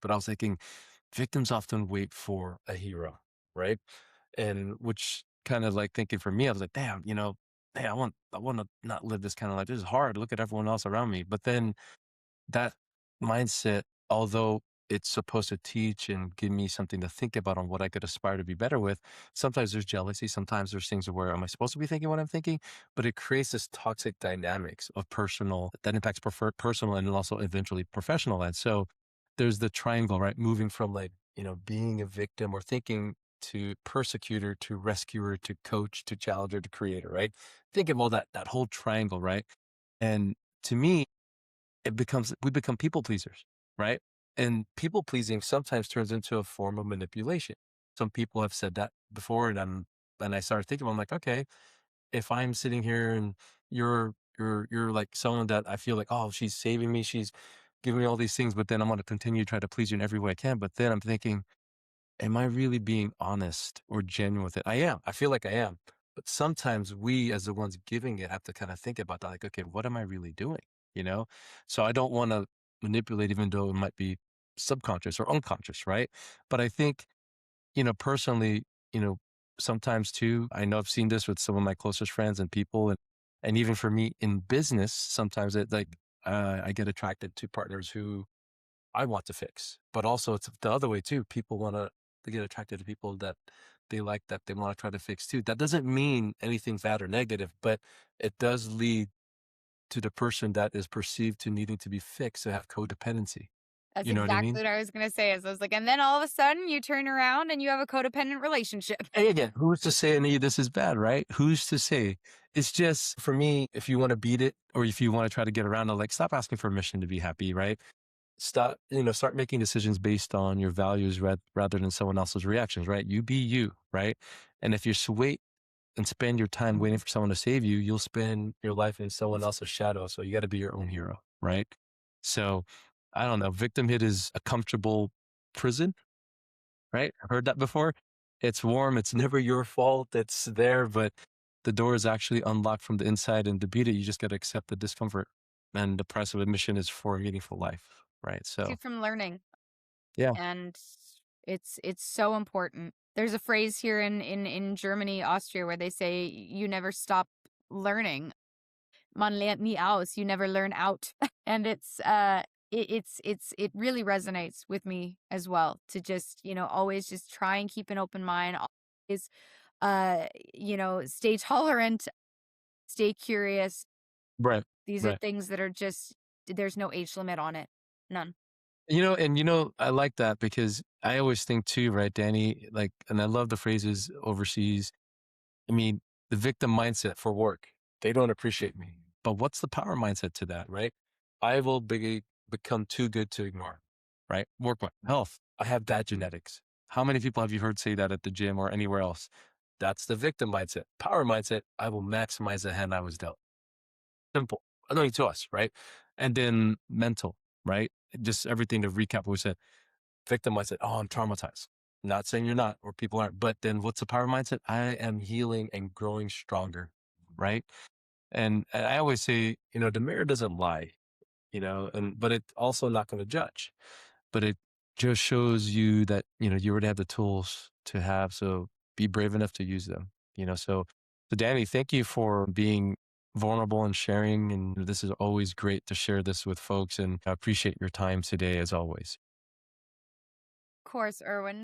but I was thinking victims often wait for a hero, right? And which kind of like thinking for me, I was like, damn, hey, I want to not live this kind of life. This is hard. Look at everyone else around me. But then that mindset, although it's supposed to teach and give me something to think about on what I could aspire to be better with, sometimes there's jealousy. Sometimes there's things where am I supposed to be thinking what I'm thinking? But it creates this toxic dynamics of personal that impacts personal and then also eventually professional. And so there's the triangle, right? Moving from like, being a victim or thinking to persecutor to rescuer to coach to challenger to creator, right? Think of all that whole triangle, right? And to me, we become people pleasers, right? And people pleasing sometimes turns into a form of manipulation. Some people have said that before, and I started thinking, I'm like, okay, if I'm sitting here and you're like someone that I feel like, oh, she's saving me, she's giving me all these things, but then I'm going to continue to try to please you in every way I can. But then I'm thinking, am I really being honest or genuine with it? I am. I feel like I am. But sometimes we, as the ones giving it, have to kind of think about that. Like, okay, what am I really doing? You know? So I don't want to manipulate, even though it might be subconscious or unconscious, right? But I think, personally, you know, sometimes too, I know I've seen this with some of my closest friends and people, and even for me in business, sometimes I get attracted to partners who I want to fix, but also it's the other way too. People want to get attracted to people that they like that they want to try to fix too. That doesn't mean anything bad or negative, but it does lead to the person that is perceived to needing to be fixed to have codependency. That's You know what I exactly mean? what I was gonna say, is I was like, and then all of a sudden you turn around and you have a codependent relationship. And again, who's to say any of this is bad, right? Who's to say? It's just for me, if you want to beat it or if you want to try to get around it, like stop asking for permission to be happy, right? Start making decisions based on your values rather than someone else's reactions, right? You be you, right? And if you wait and spend your time waiting for someone to save you, you'll spend your life in someone else's shadow. So you got to be your own hero, right? So I don't know. Victimhood is a comfortable prison, right? I've heard that before. It's warm. It's never your fault. It's there, but the door is actually unlocked from the inside. And to beat it, you just got to accept the discomfort. And the price of admission is for a meaningful life, right? You So from learning, yeah. and it's so important. There's a phrase here in Germany, Austria, where they say you never stop learning. Man lernt nie aus. You never learn out. And it really resonates with me as well, to just, always just try and keep an open mind, always uh, stay tolerant, stay curious. Right. These are Right. things that are just, there's no age limit on it. None. I like that because I always think too, right, Danny, like, and I love the phrases overseas. I mean, the victim mindset for work, they don't appreciate me. But what's the power mindset to that, right? I will become too good to ignore, right? Work my health. I have bad genetics. How many people have you heard say that at the gym or anywhere else? That's the victim mindset. Power mindset, I will maximize the hand I was dealt. Simple. Annoying to us, right? And then mental, right? Just everything to recap what we said. Victim mindset, oh, I'm traumatized. Not saying you're not or people aren't, but then what's the power mindset? I am healing and growing stronger, right? And I always say, the mirror doesn't lie, but it's also not going to judge, but it just shows you that, you already have the tools to have. So be brave enough to use them, so Danny, thank you for being vulnerable and sharing. And this is always great to share this with folks. And I appreciate your time today as always. Of course, Erwin.